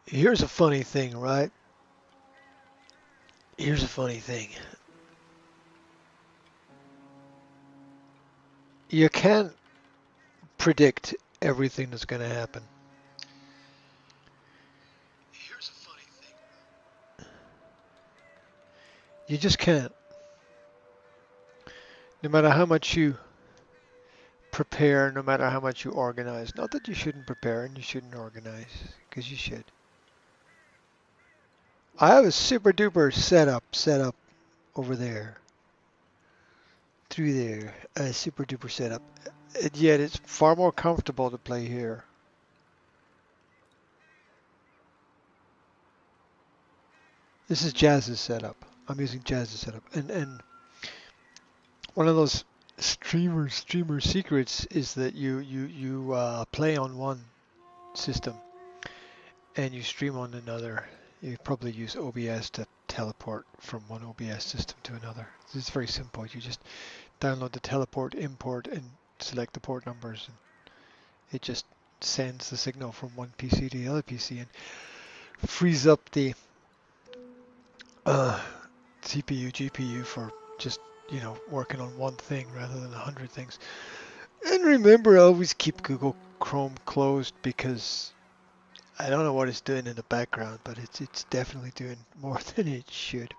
Here's a funny thing, right? Here's a funny thing. You can't predict everything that's going to happen. Here's a funny thing. You just can't. No matter how much you prepare, no matter how much you organize. Not that you shouldn't prepare and you shouldn't organize, because you should. I have a super duper setup set up over there. Through there. A super duper setup. And yet it's far more comfortable to play here. This is Jazz's setup. I'm using Jazz's setup. And one of those streamer secrets is that you play on one system and you stream on another. You probably use OBS to teleport from one OBS system to another. It's very simple. You just download the teleport, import, and select the port numbers, and it just sends the signal from one PC to the other PC and frees up the CPU, GPU for just, working on one thing rather than 100 things. And remember, always keep Google Chrome closed because I don't know what it's doing in the background, but it's definitely doing more than it should.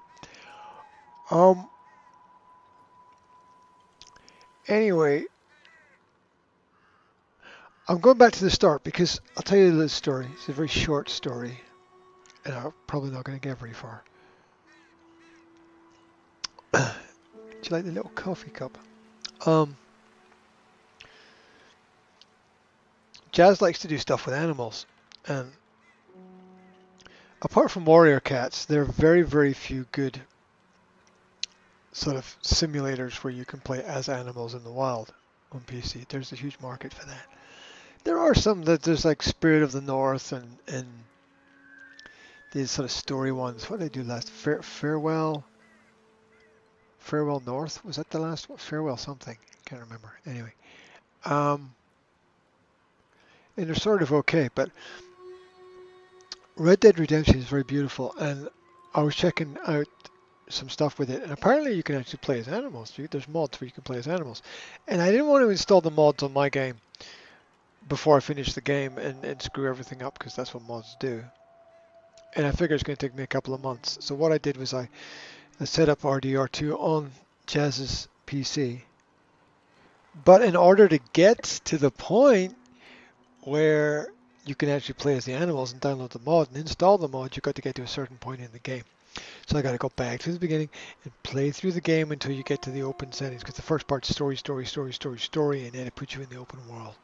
Anyway, I'm going back to the start because I'll tell you the story. It's a very short story, and I'm probably not going to get very far. Do you like the little coffee cup? Jazz likes to do stuff with animals, and apart from Warrior Cats, there are very, very few good sort of simulators where you can play as animals in the wild on PC. There's a huge market for that. There are some that there's like Spirit of the North and these sort of story ones. What did they do last? Farewell North? Was that the last one? Farewell something. Can't remember. Anyway. And they're sort of okay, but Red Dead Redemption is very beautiful, and I was checking out some stuff with it, and apparently you can actually play as animals. There's mods where you can play as animals. And I didn't want to install the mods on my game before I finish the game and screw everything up, because that's what mods do. And I figured it's going to take me a couple of months. So what I did was I set up RDR2 on Jazz's PC. But in order to get to the point where you can actually play as the animals and download the mod and install the mod, you've got to get to a certain point in the game. So I got to go back to the beginning and play through the game until you get to the open settings, because the first part's story, and then it puts you in the open world.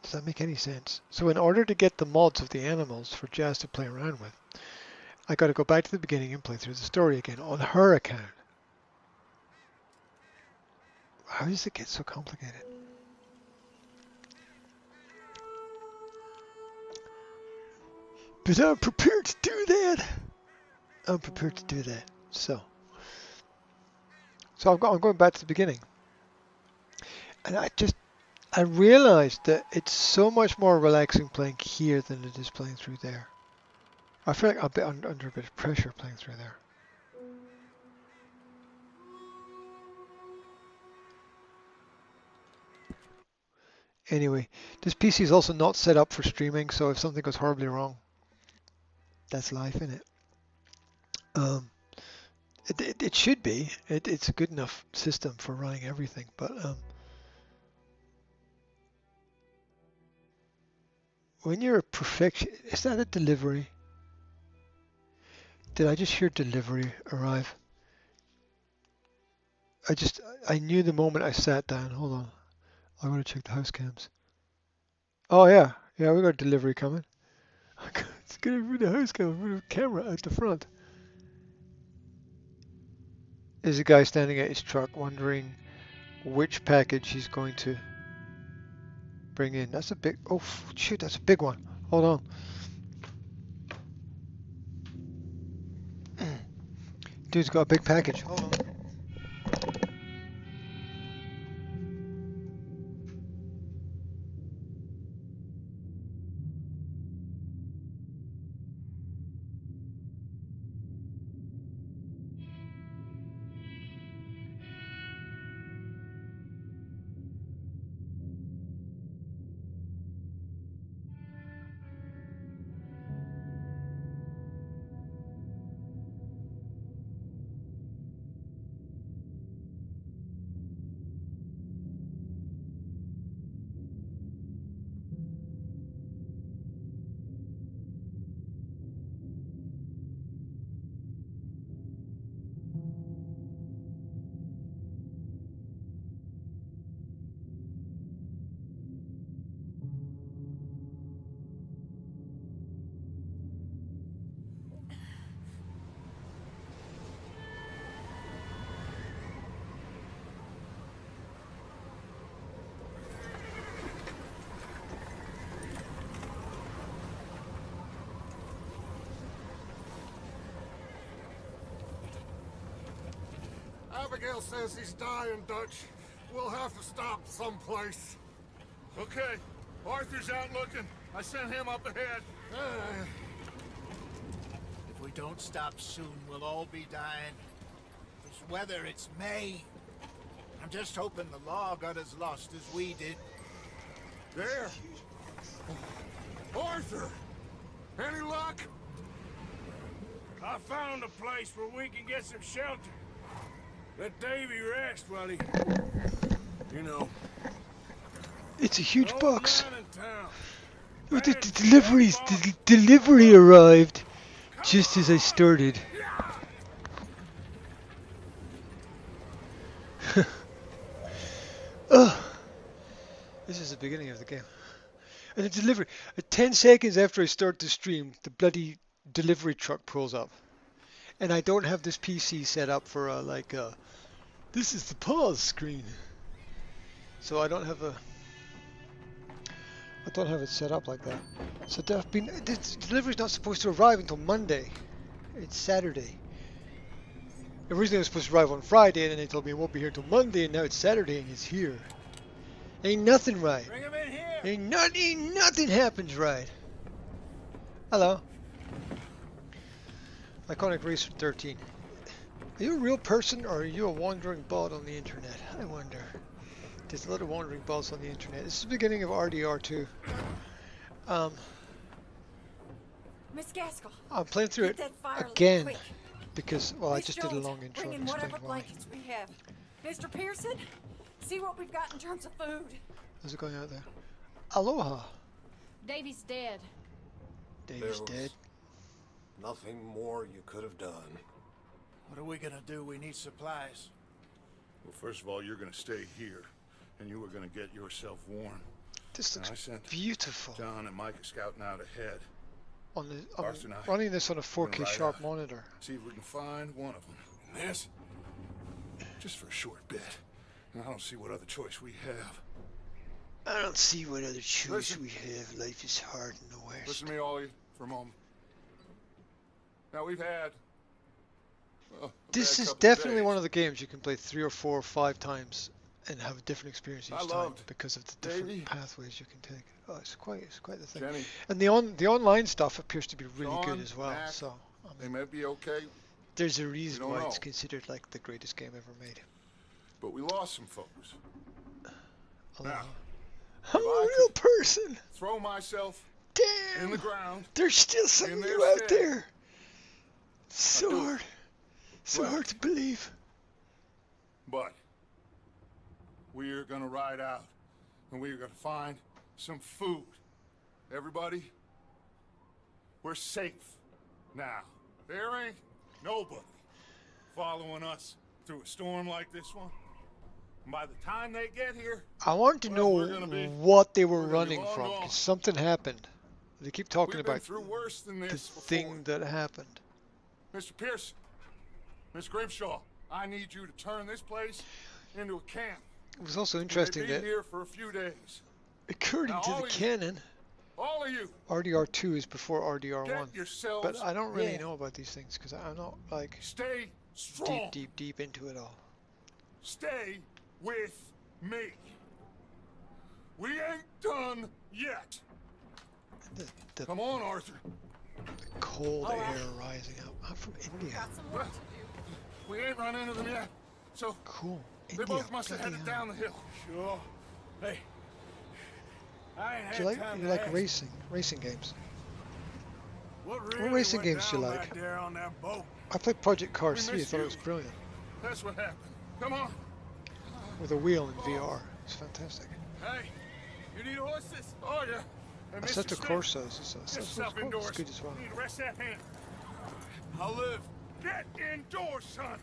Does that make any sense? So in order to get the mods of the animals for Jazz to play around with, I got to go back to the beginning and play through the story again on her account. How does it get so complicated? But I'm prepared to do that. I'm prepared to do that. So I'm going back to the beginning. And I realized that it's so much more relaxing playing here than it is playing through there. I feel like I'm a bit under a bit of pressure playing through there. Anyway, this PC is also not set up for streaming, so if something goes horribly wrong, that's life, isn't it? It should be. It's a good enough system for running everything, but when you're a perfection, is that a delivery? Did I just hear delivery arrive? I knew the moment I sat down. Hold on. I'm going to check the house cams. Oh, yeah. Yeah, we got delivery coming. It's going to be the house cam with a camera at the front. There's a guy standing at his truck wondering which package he's going to bring in. That's a big... Oh, shoot, that's a big one. Hold on. Dude's got a big package. Hold on. Abigail says he's dying, Dutch. We'll have to stop someplace. Okay. Arthur's out looking. I sent him up ahead. If we don't stop soon, we'll all be dying. This weather, it's May. I'm just hoping the law got as lost as we did. There. Arthur! Any luck? I found a place where we can get some shelter. Let Davy rest while he... You know... It's a huge Old box. man in town. Oh, the delivery arrived just as I started. Oh, this is the beginning of the game. And the delivery, 10 seconds after I start the stream, the bloody delivery truck pulls up. And I don't have this PC set up for this is the pause screen. So I don't have it set up like that. So this delivery's not supposed to arrive until Monday. It's Saturday. Originally it was supposed to arrive on Friday, and then they told me it won't be here until Monday, and now it's Saturday and it's here. Ain't nothing right. Bring him in here. Ain't nothing happens right. Hello. Iconic Racer 13. Are you a real person or are you a wandering bot on the internet? I wonder. There's a lot of wandering bots on the internet. This is the beginning of RDR2. Miss Gaskell. I'm playing through Get it that fire lit again quick. because, well, I Miss just did a Jones, long intro bring in and explained whatever why. blankets we have. Mr. Pearson, see what we've got in terms of food. How's it going out there? Aloha. Davy's dead. Dave's dead. Nothing more you could have done. What are we gonna do? We need supplies. Well, first of all, you're gonna stay here. And you were gonna get yourself warm. This And I looks sent beautiful. John and Mike are scouting out ahead. I'm Arthur and I running this on a gonna 4K ride sharp out. monitor. See if we can find one of them. And this, just for a short bit. And I don't see what other choice we have. I don't see what other choice Listen. we have. Life is hard in the West. Listen to me, all of you, for a moment. Now we've had. Well, a This bad is couple definitely days. one of the games you can play 3 or 4 or 5 times and have a different experience I each time loved because of the different Davey. pathways you can take. Oh, it's quite the thing. Jenny, And the online stuff appears to be really good Sean, as well. Mac, So I they mean, may be okay, there's a reason don't why it's know. considered like the greatest game ever made. but we lost some folks. Aloha. Now, I'm if a I real could- person. Throw myself in Damn. the ground. There's still some in of their you out stead. there. So do it. hard. So Well. hard to believe. But we're gonna ride out, and we're gonna find some food. Everybody, we're safe now. There ain't nobody following us through a storm like this one. And by the time they get here, I want to know we're gonna be- what they were we're gonna be running long from, gone. because something happened. They keep talking we've been about through worse than the this before. thing that happened. Mr. Pearson, Miss Grimshaw, I need you to turn this place into a camp. It was also They interesting be that, here for a few days. according Now, to all the of you- canon, All of you, RDR2 is before RDR1. get yourselves But I don't really warm. know about these things because I'm not like Stay strong. deep into it all. Stay with me. We ain't done yet. The Come on, Arthur. cold All right. air rising up. I'm from India. Got some work to do. We ain't run into them yet. So Cool. they India. both must have bloody headed hell. down the hill. Sure. Hey. I ain't Do you like racing games? What racing games do you like? there on that boat? I played Project Cars We 3. I missed thought it you. was brilliant That's what happened. Come on. with a wheel in VR. It's fantastic. Hey, you need horses? Oh yeah. And Mr. Assetto Smith, Corsa is get yourself it's indoors. good as well. You need to rest that hand. I'll live. Get indoors, son.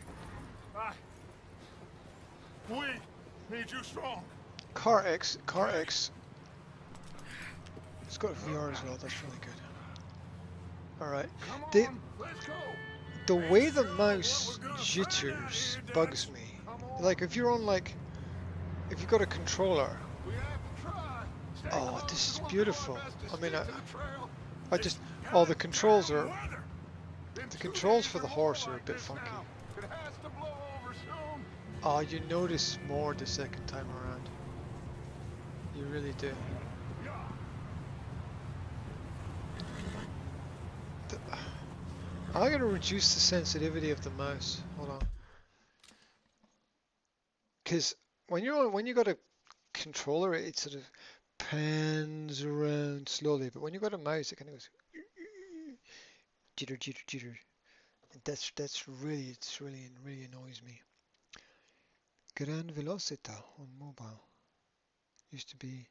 We need you strong. Car X. It's got VR as well. That's really good. All right. Come on, The let's go. the way the mouse jitters bugs me. Like if you're on if you've got a controller. We have to try. Stay Oh, close. this is We'll do our beautiful. best to I mean, stick to the trail. I just It's all the got controls bad are weather. In the 2 controls days for the or more horse are a like bit this funky. now. It has to blow over soon. Oh, you notice more the second time around. You really do. I'm gonna reduce the sensitivity of the mouse. Hold on. Because when you got a controller, it sort of pans around slowly, but when you got a mouse, it kind of goes jitter, jitter, jitter. And that's really really annoys me. Gran Velocita on mobile used to be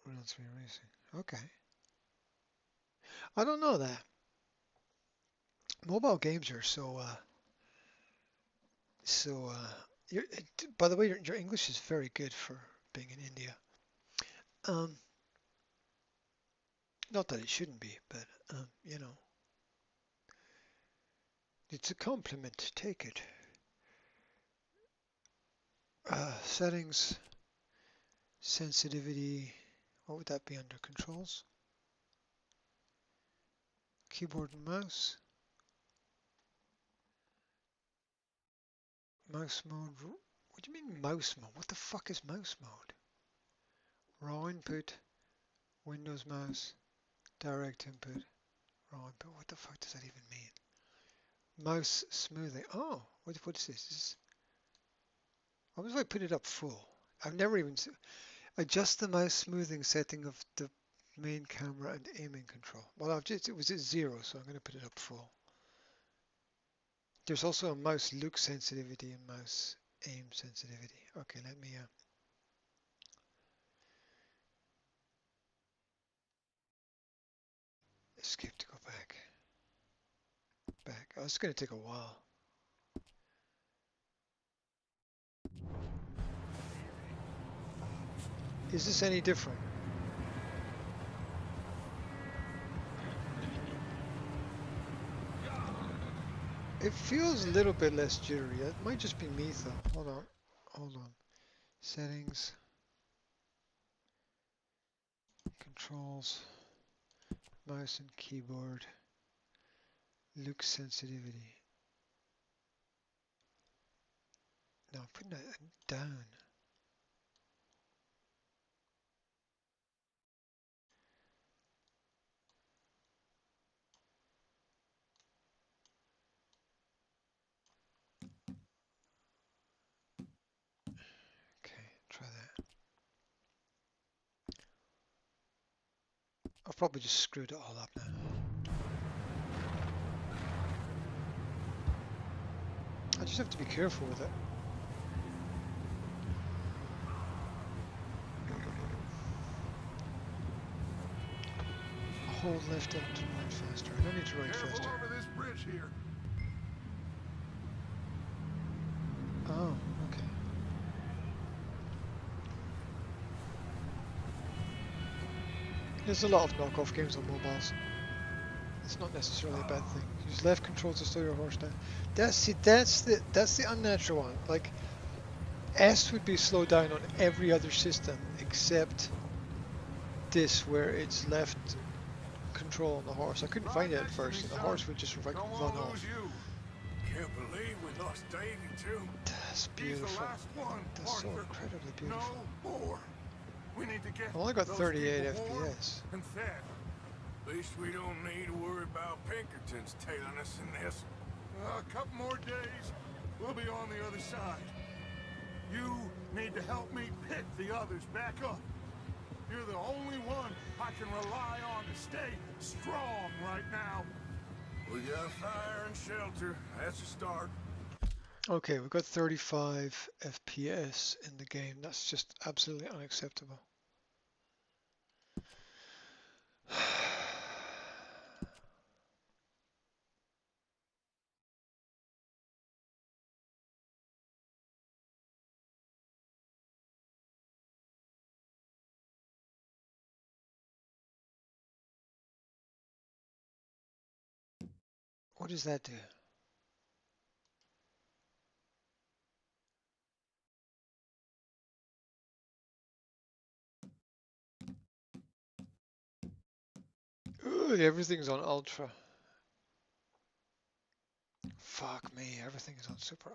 Real 3 Racing. Okay, I don't know that. Mobile games are you're, by the way, your English is very good for being in India. Um, Not that it shouldn't be, but you know, it's a compliment. Take it. Settings, sensitivity. What would that be under? Controls, keyboard and mouse, mouse mode. What do you mean mouse mode? What the fuck is mouse mode? Raw input, Windows mouse, direct input, raw input. What the fuck does that even mean? Mouse smoothing. Oh, what is this? How do I put it up full? I've never even adjust the mouse smoothing setting of the main camera and aiming control. Well, it was at 0, so I'm going to put it up full. There's also a mouse look sensitivity and mouse aim sensitivity. Okay, let me escape to go back. Oh, it's going to take a while. Is this any different? It feels a little bit less jittery. It might just be me though. Hold on. Settings, controls, mouse and keyboard, look sensitivity. No, I'm putting that down. Okay, try that. I've probably just screwed it all up now. I just have to be careful with it. Hold left up to ride faster. I don't need to ride Careful faster. over this bridge here. Oh, okay. There's a lot of knockoff games on mobiles. It's not necessarily a bad thing. Use left control to slow your horse down. That's the unnatural one. Like S would be slowed down on every other system except this, where it's left control on the horse. I couldn't find it at first, and the horse would just run off. You. Can't believe we lost Davey too. That's He's the beautiful. last one. That's so Arthur. incredibly beautiful. No more. We need to get I only got those 38 people warm FPS. and fed. At least we don't need to worry about Pinkertons tailing us in this. A couple more days, we'll be on the other side. You need to help me pick the others back up. You're the only one I can rely on to stay strong right now. We got fire and shelter. That's a start. Okay, we've got 35 FPS in the game. That's just absolutely unacceptable. What does that do? Ooh, everything's on ultra. fuck me, everything is on super.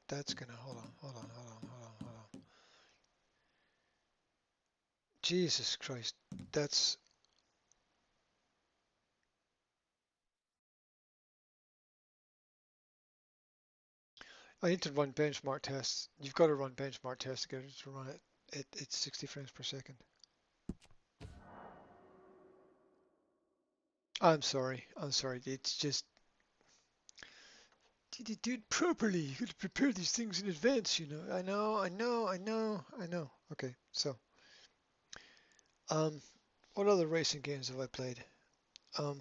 That's gonna hold on. Jesus Christ, that's. I need to run benchmark tests. You've got to run benchmark tests to get it to run it. It's 60 frames per second. I'm sorry. It's just you do it properly. You got to prepare these things in advance. You know. I know. Okay, so what other racing games have I played? Um,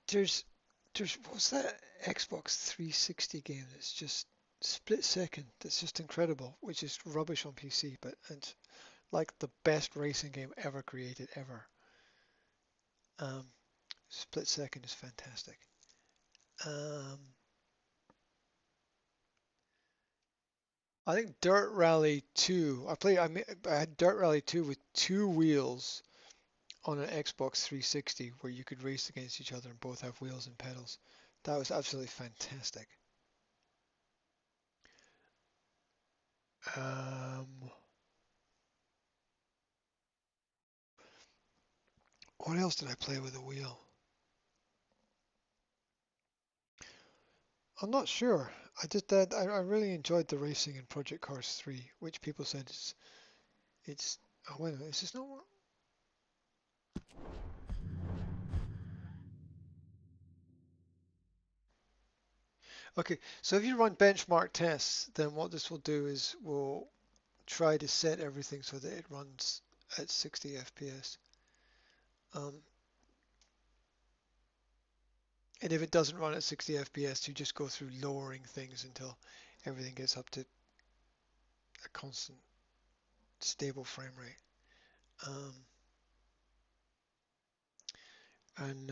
there's what's that Xbox 360 game that's just split second? That's just incredible, which is rubbish on PC, but it's like the best racing game ever created ever. Split second is fantastic. I think Dirt Rally 2. I had Dirt Rally 2 with two wheels on an Xbox 360 where you could race against each other and both have wheels and pedals. That was absolutely fantastic. What else did I play with a wheel? I'm not sure. I did that. I really enjoyed the racing in Project Cars 3, which people said it's. Oh wait a minute. Is this not what? Okay, so if you run benchmark tests, then what this will do is we'll try to set everything so that it runs at 60 FPS. And if it doesn't run at 60 FPS, you just go through lowering things until everything gets up to a constant, stable frame rate. And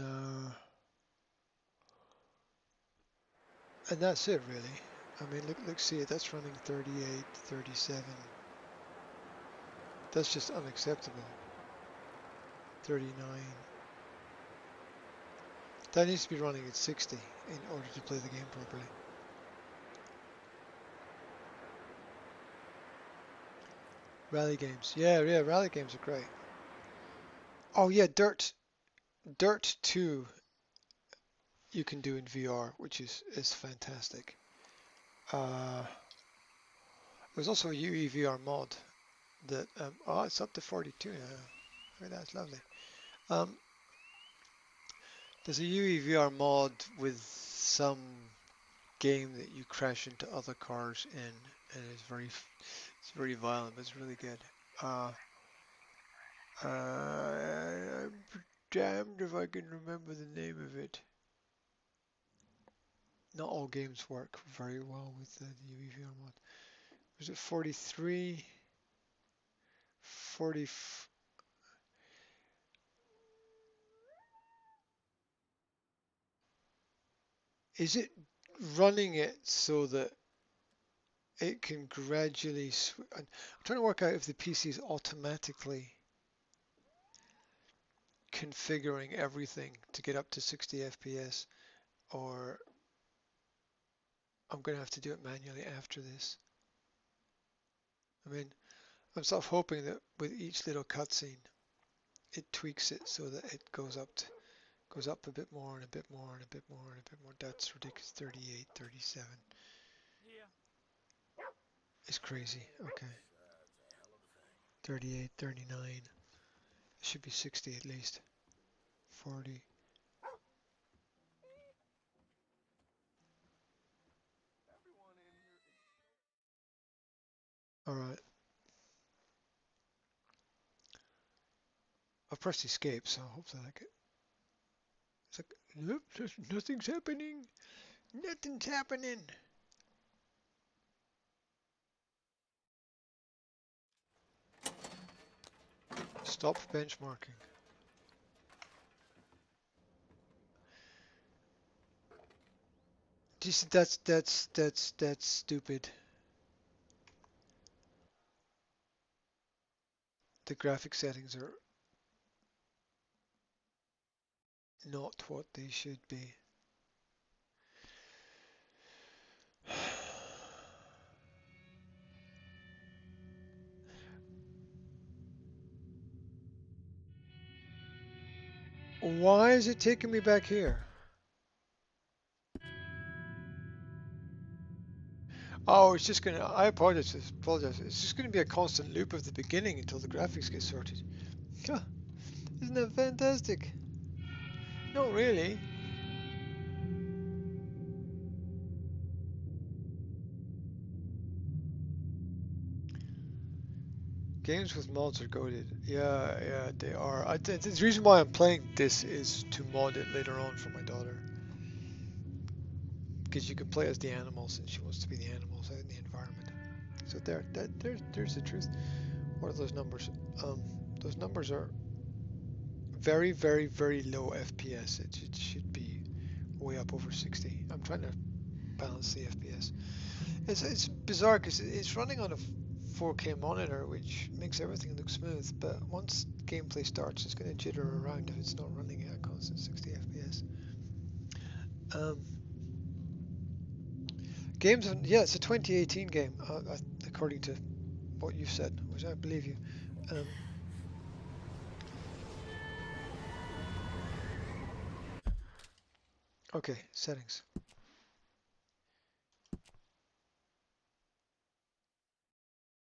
that's it really. I mean, look, see it. That's running 38, 37. That's just unacceptable. 39. That needs to be running at 60 in order to play the game properly. Rally games. Yeah, rally games are great. Oh yeah, Dirt 2 you can do in VR, which is fantastic. There's also a UE VR mod that oh, it's up to 42 now. I mean, that's lovely. There's a UE VR mod with some game that you crash into other cars in, and it's very violent, but it's really good. I'm damned if I can remember the name of it. Not all games work very well with the UE VR mod. Was it 43? 40. Is it running it so that it can gradually I'm trying to work out if the PC is automatically configuring everything to get up to 60 FPS, or I'm going to have to do it manually after this. I mean, I'm sort of hoping that with each little cutscene, it tweaks it so that it goes up a bit more and a bit more and a bit more and a bit more. That's ridiculous. 38, 37. It's crazy. Okay. 38, 39. It should be 60 at least. 40. All right. I've pressed escape, so hopefully I get. It's like, nope, nothing's happening. Nothing's happening. Stop benchmarking. Just that's stupid. The graphic settings are not what they should be. Why is it taking me back here? Oh, it's just gonna. I apologize. Apologize. It's just gonna be a constant loop of the beginning until the graphics get sorted. Huh, isn't that fantastic? Not really. Games with mods are goated. Yeah, yeah, they are. The reason why I'm playing this is to mod it later on for my daughter. Because you can play as the animals, and she wants to be the animals out in the environment. So there's the truth. What are those numbers? Those numbers are very, very, very low FPS. It should be way up over 60. I'm trying to balance the FPS. It's bizarre because it's running on a 4K monitor, which makes everything look smooth. But once gameplay starts, it's going to jitter around if it's not running at a constant 60 FPS. Um, yeah, it's a 2018 game, according to what you've said, which I believe you. Um, okay, settings.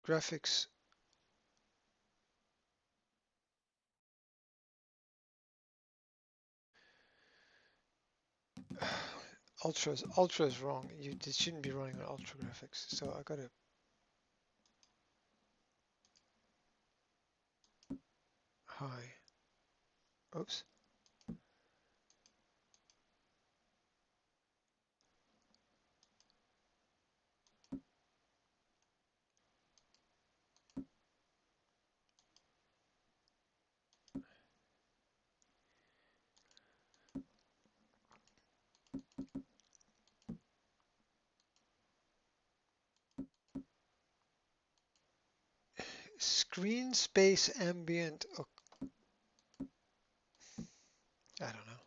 Graphics. Ultra is wrong. It shouldn't be running on ultra graphics. So I gotta high. Oops. Screen space ambient. Oh, I don't know.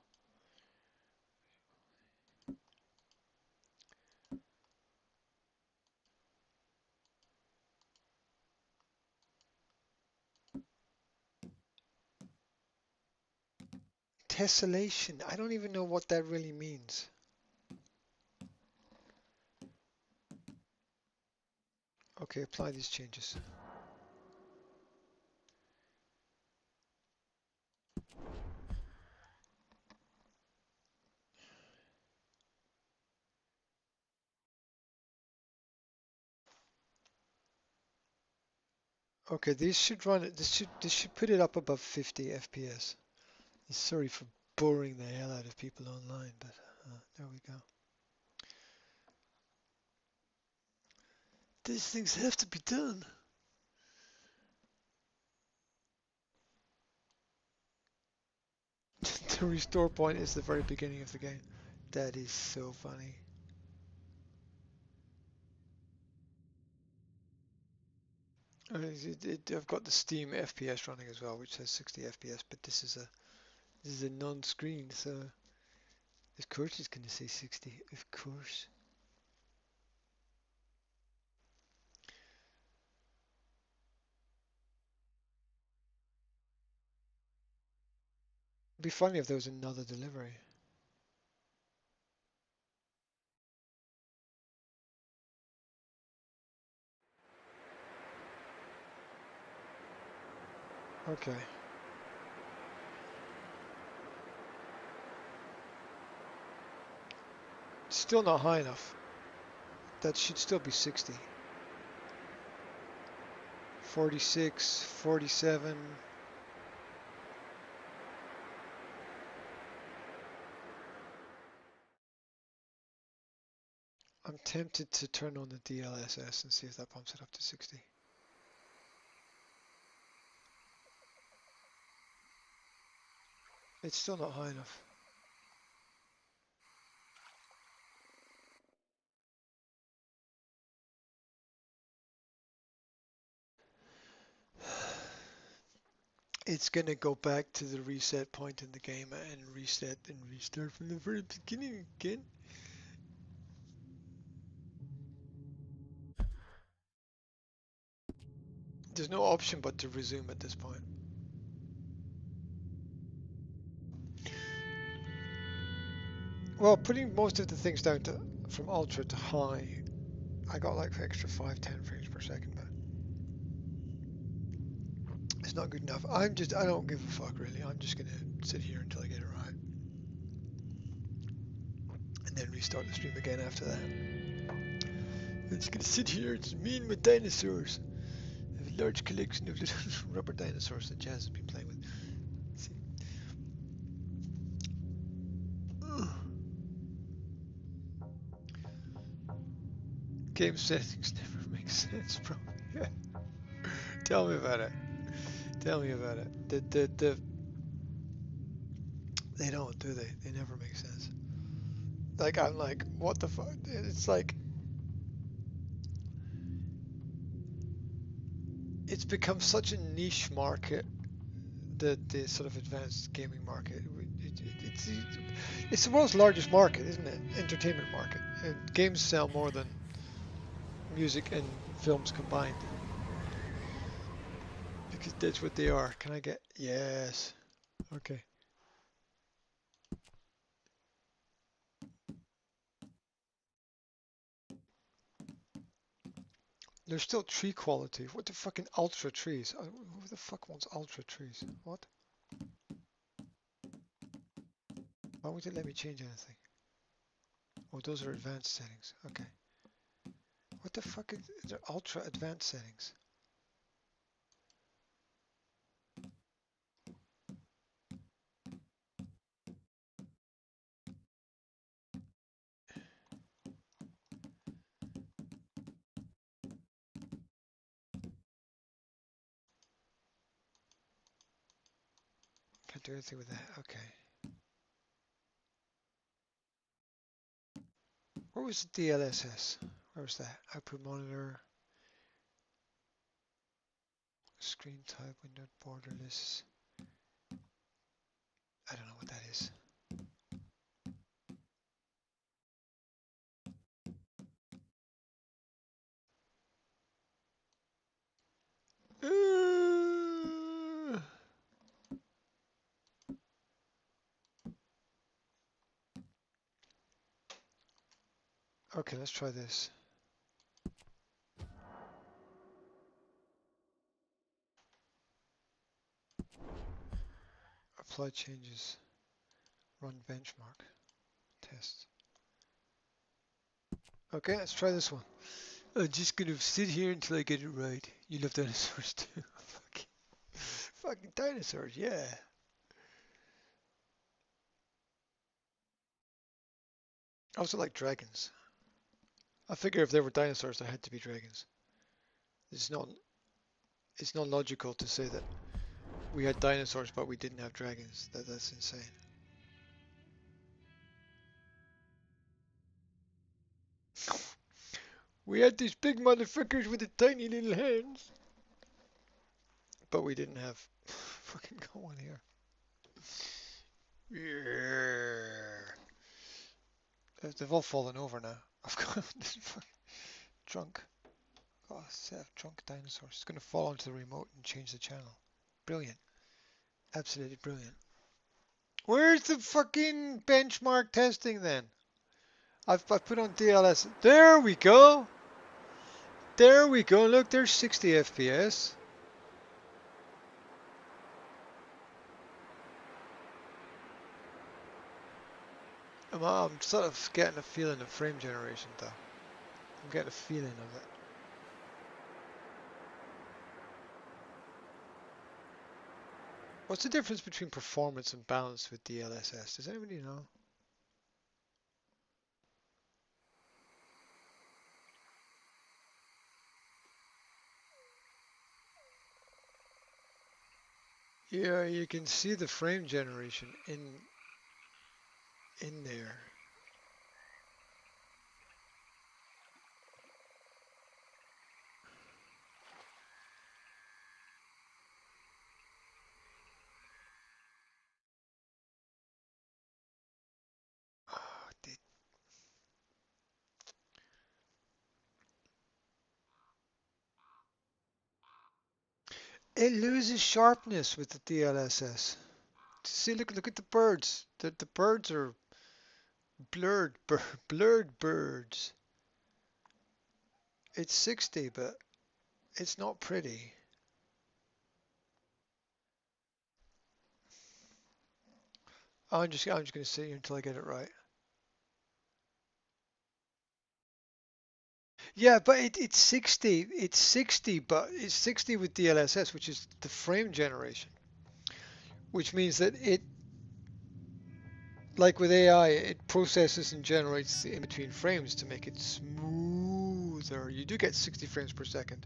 Tessellation. I don't even know what that really means. Okay, apply these changes. Okay, these should run it. This should put it up above 50 FPS. Sorry for boring the hell out of people online, but there we go. These things have to be done. The restore point is the very beginning of the game. That is so funny. I've got the Steam FPS running as well, which says 60 FPS, but this is a non-screen, so of course it's going to say 60. Of course. It'd be funny if there was another delivery. Okay. Still not high enough. That should still be 60. 46, 47. I'm tempted to turn on the DLSS and see if that bumps it up to 60. It's still not high enough. It's gonna go back to the reset point in the game and reset and restart from the very beginning again. There's no option but to resume at this point. Well, putting most of the things down to from ultra to high, I got like extra 5-10 frames per second, but it's not good enough. I don't give a fuck really. I'm just gonna sit here until I get it right, and then restart the stream again after that. I'm just gonna sit here. It's me and my dinosaurs. I have a large collection of little rubber dinosaurs that Jazz has been playing with. Let's see. Game settings never make sense, bro. Yeah. Tell me about it. Tell me about it. They don't, do they? They never make sense. Like, I'm like, what the fuck? It's like, it's become such a niche market, the sort of advanced gaming market. It's the world's largest market, isn't it? Entertainment market. And games sell more than music and films combined. Because that's what they are. Can I get... Yes. Okay. There's still tree quality. What the fucking ultra trees? Who the fuck wants ultra trees? What? Why would it let me change anything? Oh, those are advanced settings. Okay. What the fuck is there? Ultra advanced settings. Can't do anything with that. Okay. Where was the DLSS? Where was that? Output monitor. Screen type, window borderless. I don't know what that is. Okay, let's try this. Apply changes. Run benchmark. Test. Okay, let's try this one. I'm just gonna sit here until I get it right. You love dinosaurs too. Fucking dinosaurs, yeah. I also like dragons. I figure if there were dinosaurs, there had to be dragons. It's not logical to say that we had dinosaurs but we didn't have dragons. That's insane. We had these big motherfuckers with the tiny little hands. But we didn't have fucking go on here. Yeah. They've all fallen over now. I've got this fucking drunk. Got a set of drunk dinosaurs. It's gonna fall onto the remote and change the channel. Brilliant. Absolutely brilliant. Where's the fucking benchmark testing then? I've put on DLS. There we go. There we go. Look, there's 60 FPS. I'm sort of getting a feeling of frame generation though. I'm getting a feeling of it. What's the difference between performance and balance with DLSS? Does anybody know? Yeah, you can see the frame generation in there. Oh, it loses sharpness with the DLSS. See, look at the birds. The birds are Blurred birds. It's 60, but it's not pretty. I'm just going to sit here until I get it right. Yeah, but it's 60. It's 60, but it's 60 with DLSS, which is the frame generation, which means that it, like with AI, it processes and generates the in-between frames to make it smoother. You do get 60 frames per second,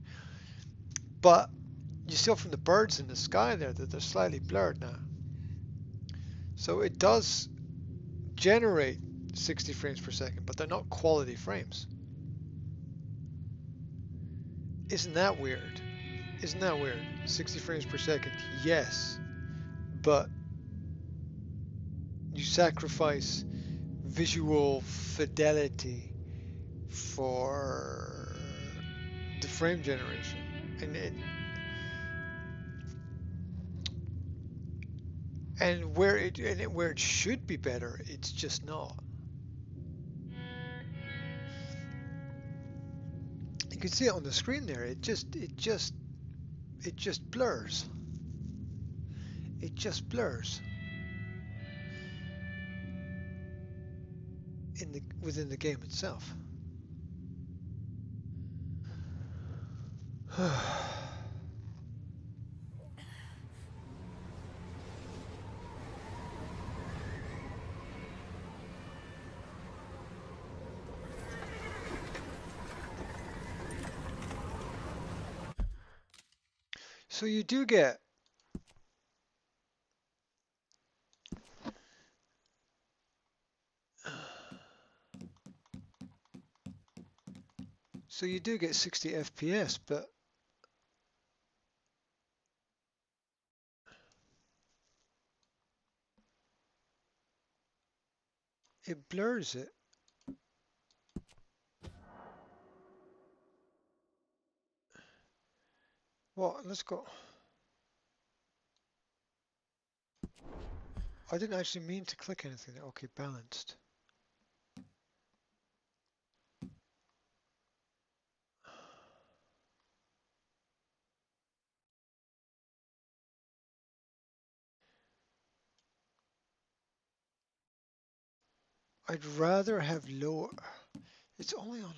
but you still from the birds in the sky there that they're slightly blurred now. So it does generate 60 frames per second, but they're not quality frames. Isn't that weird? Isn't that weird? 60 frames per second, yes, but you sacrifice visual fidelity for the frame generation, and where it should be better, it's just not. You can see it on the screen there. It just blurs. It just blurs within the game itself. So you do get So you do get 60 FPS, but it blurs it. Well, let's go. I didn't actually mean to click anything there. Okay, balanced. I'd rather have lower. It's only on.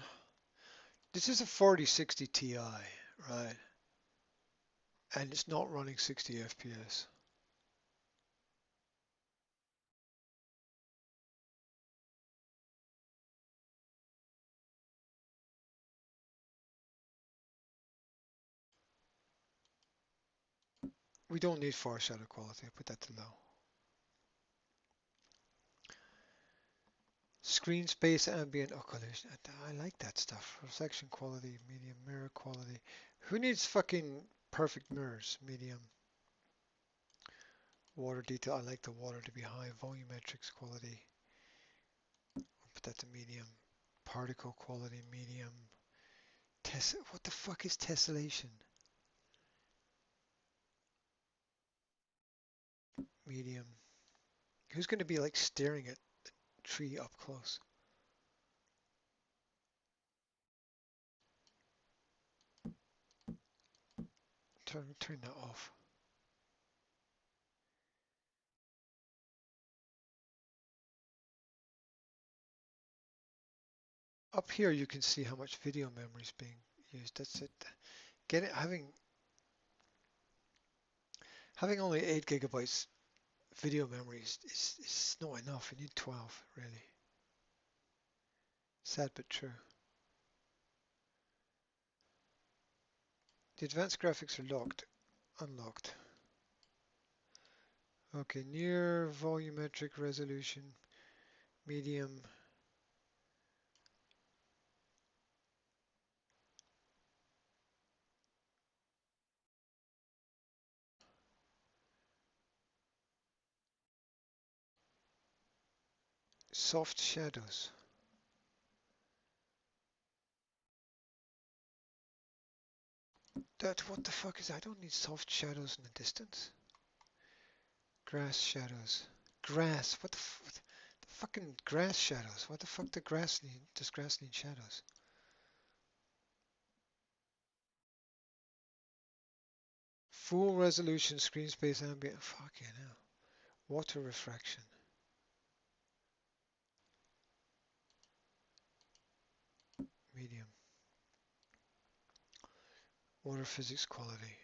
This is a 4060 Ti, right? And it's not running 60 FPS. We don't need far shadow quality. I put that to low. Screen space ambient occlusion. I like that stuff. Reflection quality, medium mirror quality. Who needs fucking perfect mirrors? Medium. Water detail. I like the water to be high. Volumetrics quality. I'll put that to medium. Particle quality, medium. What the fuck is tessellation? Medium. Who's going to be like staring at the tree up close? Turn that off. Up here you can see how much video memory is being used. That's it. Having only 8 gigabytes video memory is not enough. You need 12, really. Sad but true. The advanced graphics are locked. Unlocked. Okay, near volumetric resolution, medium. Soft shadows. What the fuck is that? I don't need soft shadows in the distance. Grass shadows. Grass. What the fucking grass shadows. What the fuck does grass need shadows? Full resolution screen space ambient. Fucking hell. Water refraction. Medium. Water physics quality.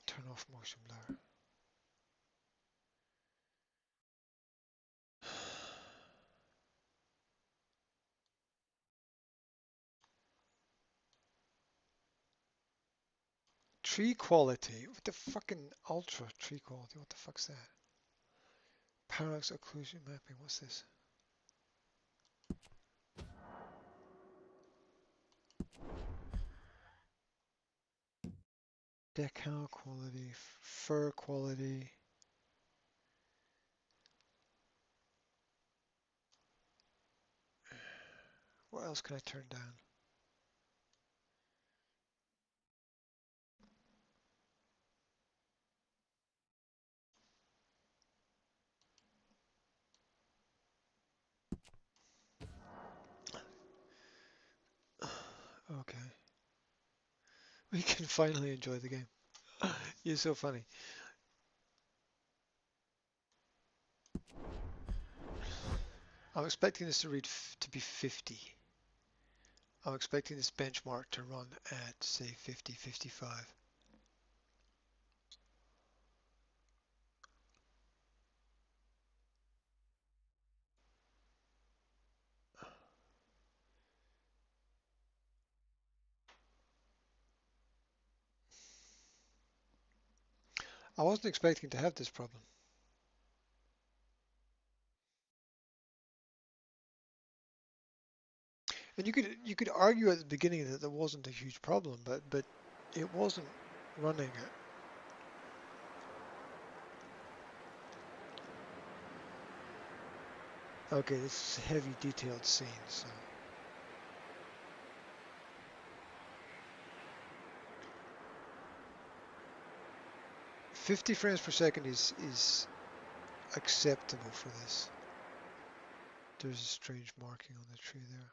Turn off motion blur. Tree quality. What the fucking ultra tree quality? What the fuck's that? Parallax occlusion mapping. What's this? Decal quality. Fur quality. What else can I turn down? Okay. We can finally enjoy the game. You're so funny. I'm expecting this to read to be 50. I'm expecting this benchmark to run at, say, 50, 55. I wasn't expecting to have this problem. And you could argue at the beginning that there wasn't a huge problem, but it wasn't running it. Okay, this is a heavy detailed scene, so 50 frames per second is acceptable for this. There's a strange marking on the tree there.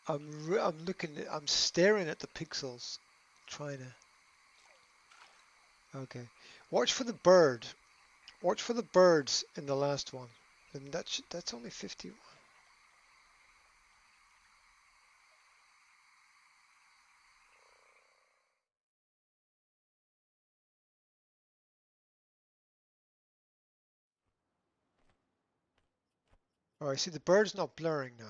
I'm staring at the pixels, trying to. Okay, watch for the bird. Watch for the birds in the last one. And that's only 51. All right, see the bird's not blurring now.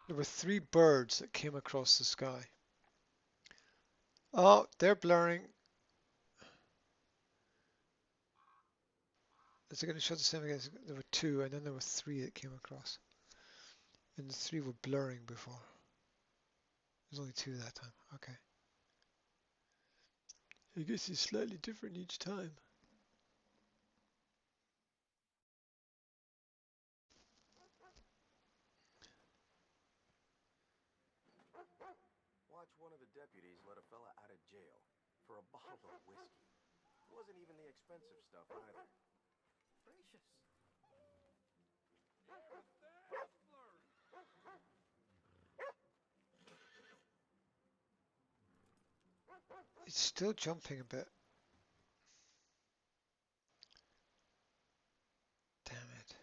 There were 3 birds that came across the sky. Oh, they're blurring. Is it going to show the same again? There were 2, and then there were 3 that came across. And the 3 were blurring before. There's only 2 that time. Okay. I guess it's slightly different each time. Watch one of the deputies let a fella out of jail for a bottle of whiskey. It wasn't even the expensive stuff either. Gracious. It's still jumping a bit. Damn it.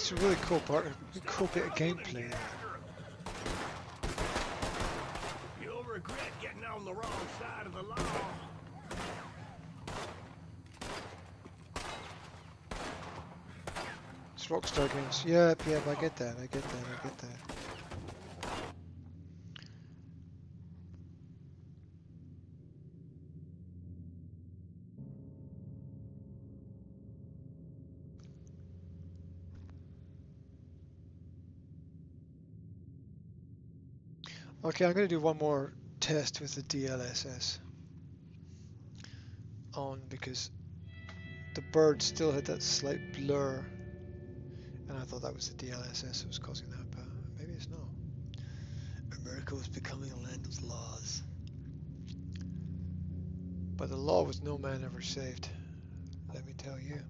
That's a really cool part, a cool bit of gameplay. You'll regret getting on the wrong side of the law. It's Rockstar games. Yep, I get that, I get that. Okay, I'm going to do one more test with the DLSS on because the bird still had that slight blur, and I thought that was the DLSS that was causing that, but maybe it's not. America was becoming a land of laws. But the law was no man ever saved, let me tell you.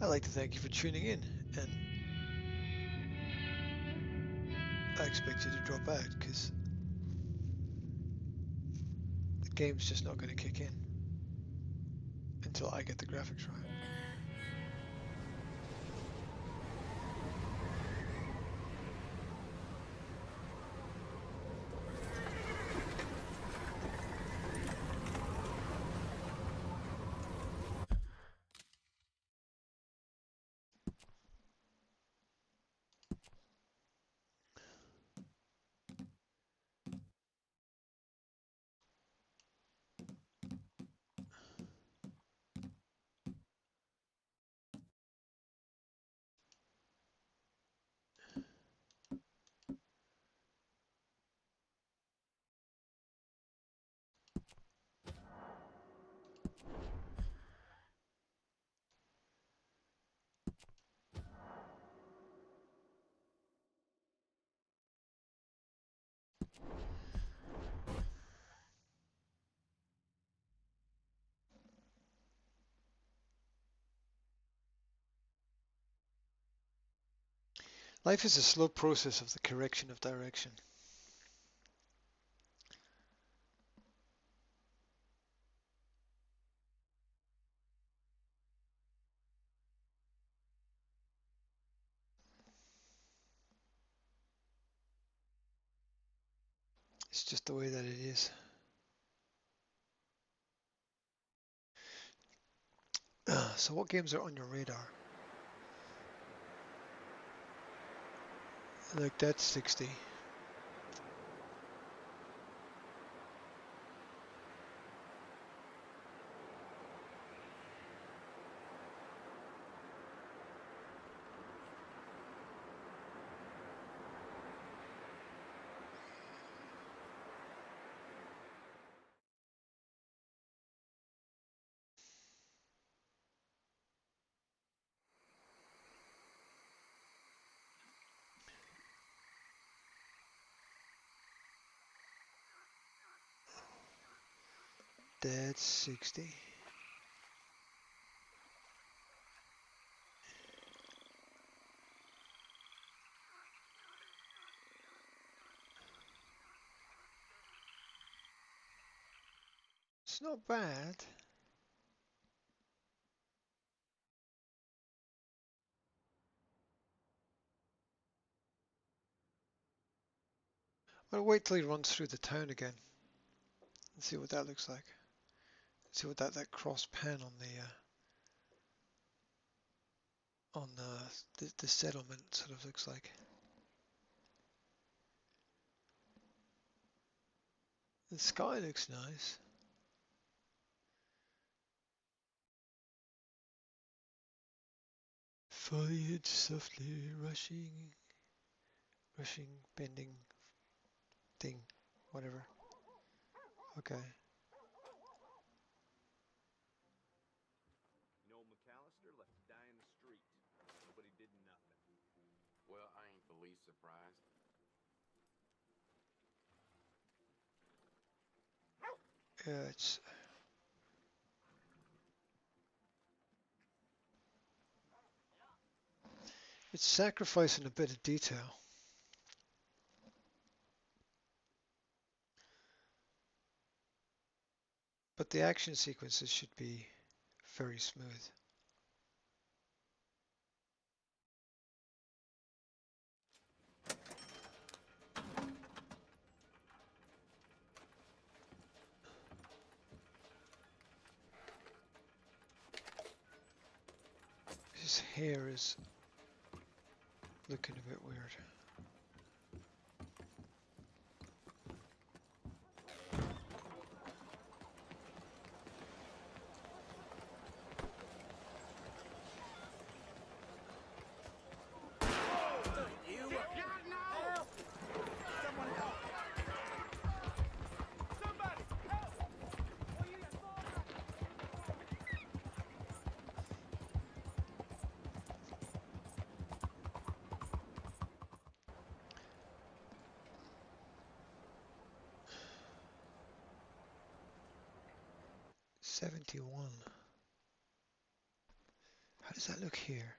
I'd like to thank you for tuning in, and I expect you to drop out because the game's just not going to kick in until I get the graphics right. Life is a slow process of the correction of direction. It's just the way that it is. So what games are on your radar? Like that's 60. That's 60. It's not bad. I'll wait till he runs through the town again and see what that looks like. See what that cross pan on the settlement sort of looks like. The sky looks nice. Foliage softly rushing, bending, thing, whatever. Okay. surprised? Yeah, it's sacrificing a bit of detail. But the action sequences should be very smooth. His hair is looking a bit weird. $71. How does that look here?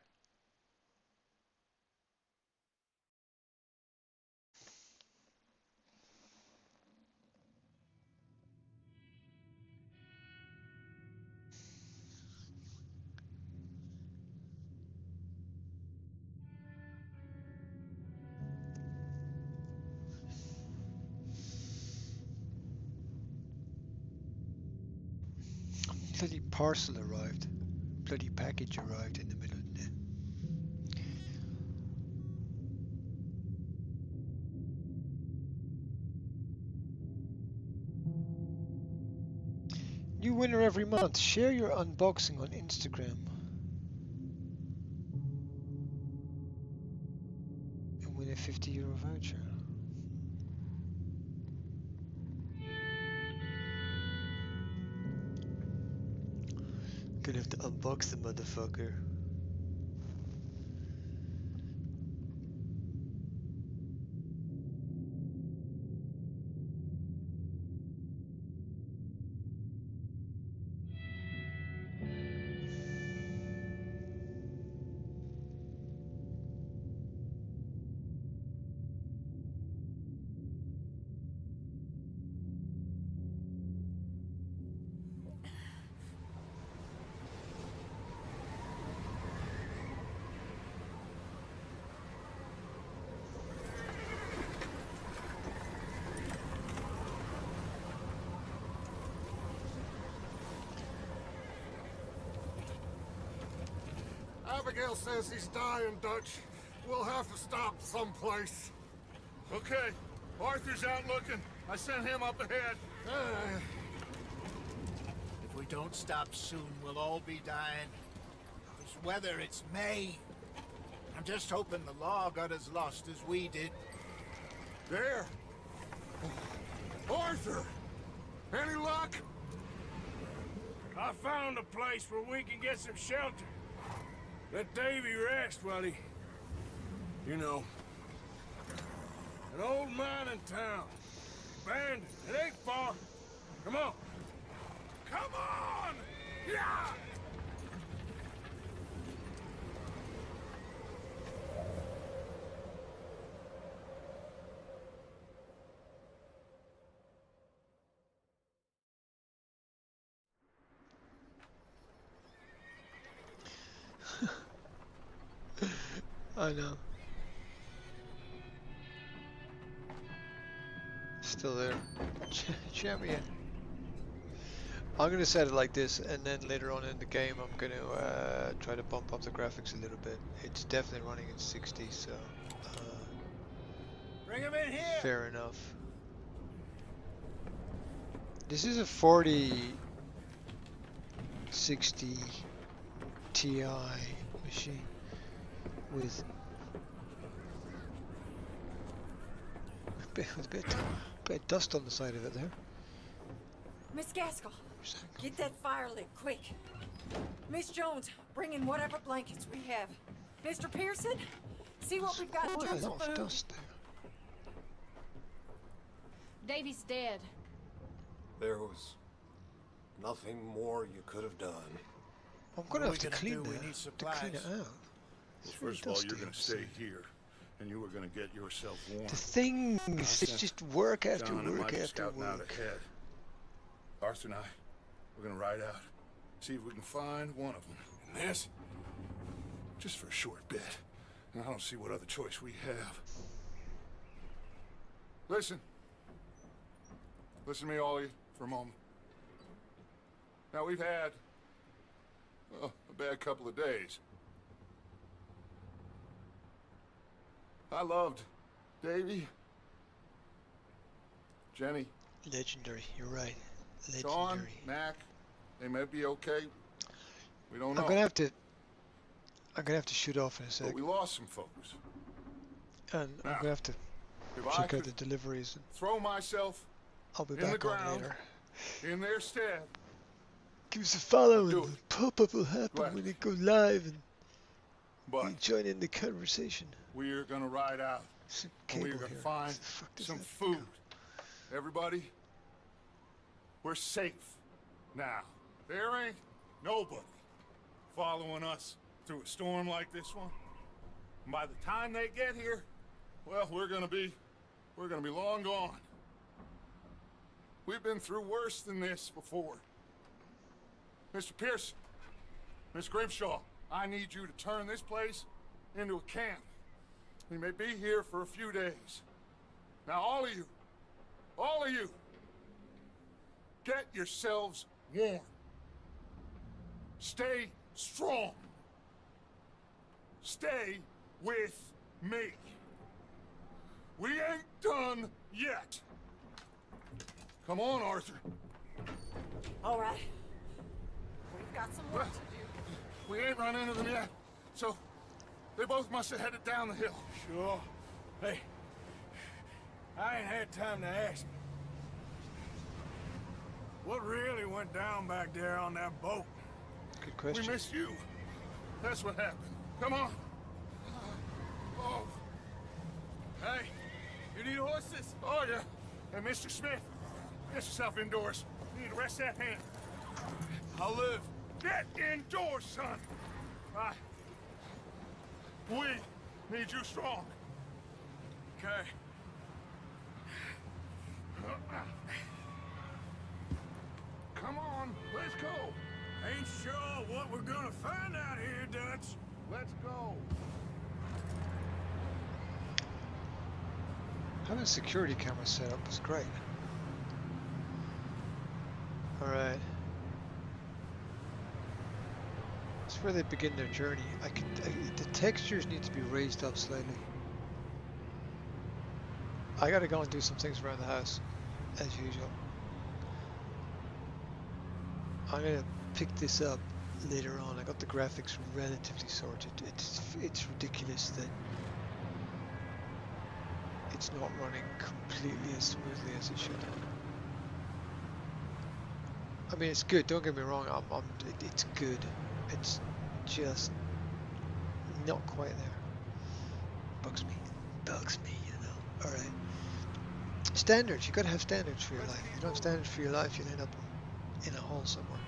Bloody parcel arrived. Bloody package arrived in the middle of the night. New winner every month. Share your unboxing on Instagram. And win a €50 voucher. Gonna have to unbox the motherfucker. Abigail says he's dying, Dutch. We'll have to stop someplace. Okay, Arthur's out looking. I sent him up ahead. If we don't stop soon, we'll all be dying. This weather, it's May. I'm just hoping the law got as lost as we did. There. Arthur! Any luck? I found a place where we can get some shelter. Let Davy rest while he... You know. An old mining town. Abandoned. It ain't far. Come on. Come on! Yeah! I know. Still there. Champion. I'm going to set it like this, and then later on in the game I'm going to try to bump up the graphics a little bit. It's definitely running at 60, so Bring him in here! fair enough. This is a 4060 Ti machine with a bit of dust on the side of it there. Miss Gaskell, get that fire lit, quick. Miss Jones, bring in whatever blankets we have. Mr. Pearson, See what we've got in Quite terms a of lot of food. dust there. Davy's dead. There was nothing more you could have done. I'm gonna What have are to we clean gonna do? We that. need To clean it supplies. out. Well, It's really first of all, dusty you're gonna outside. stay here, and you are gonna get yourself warm. The thing is, it's just work after John and work Mike are after scouting out work. ahead. Arthur and I, we're gonna ride out, see if we can find one of them. And this, just for a short bit. And I don't see what other choice we have. Listen. Listen to me, all of you, for a moment. Now, we've had a bad couple of days. I loved Davy, Jenny, Legendary, you're right. Sean, Legendary. Mac. They may be okay. We don't know. I'm gonna have to shoot off in a sec, But we lost some folks. and I'm Now, gonna have to If I check out could the deliveries, and throw myself I'll be in the back on ground. later. in their stead, Give us a follow, Do and it. the pop-up will happen Gladly. when it goes live, and but you join in the conversation. we're gonna ride out. Some And we're cable gonna here. find What the fuck does some that food. Everybody, we're safe now. There ain't nobody following us through a storm like this one. And by the time they get here, well, we're gonna be long gone. We've been through worse than this before. Mr. Pearson, Miss Grimshaw, I need you to turn this place into a camp. We may be here for a few days. Now, all of you, get yourselves warm. Stay strong. Stay with me. We ain't done yet. Come on, Arthur. All right. We've got some work to do. We ain't run into them yet, so they both must have headed down the hill. Sure. Hey, I ain't had time to ask. What really went down back there on that boat? Good We question. missed you. That's what happened. Come on. Oh. Hey, you need horses? Oh, yeah. Hey, Mr. Smith, get yourself indoors. You need to rest that hand. I'll live. Get indoors, son. Right. We need you strong. Okay. Come on, let's go. Ain't sure what we're gonna find out here, Dutch. Let's go. Having security cameras set up was great. Alright. That's where they begin their journey. The textures need to be raised up slightly. I gotta go and do some things around the house, as usual. I'm gonna pick this up later on. I got the graphics relatively sorted. It's ridiculous that it's not running completely as smoothly as it should. I mean, it's good. Don't get me wrong. It's good. It's just not quite there. Bugs me. Bugs me, you know. All right. Standards. You gotta have standards for your life. If you don't have standards for your life, you'll end up in a hole somewhere.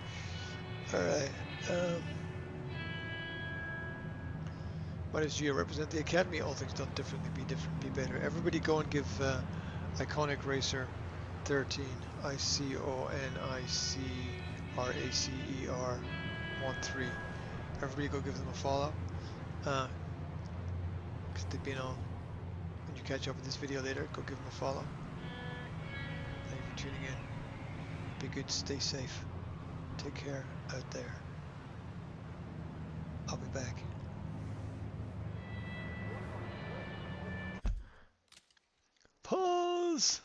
All right. Why does Gio represent the Academy? All things done differently, be different, be better. Everybody go and give Iconic Racer 13, ICONICRACER 13. Everybody go give them a follow. Because they've been on. When you catch up with this video later, go give them a follow. Thank you for tuning in. Be good, stay safe. Take care out there. I'll be back. Pause!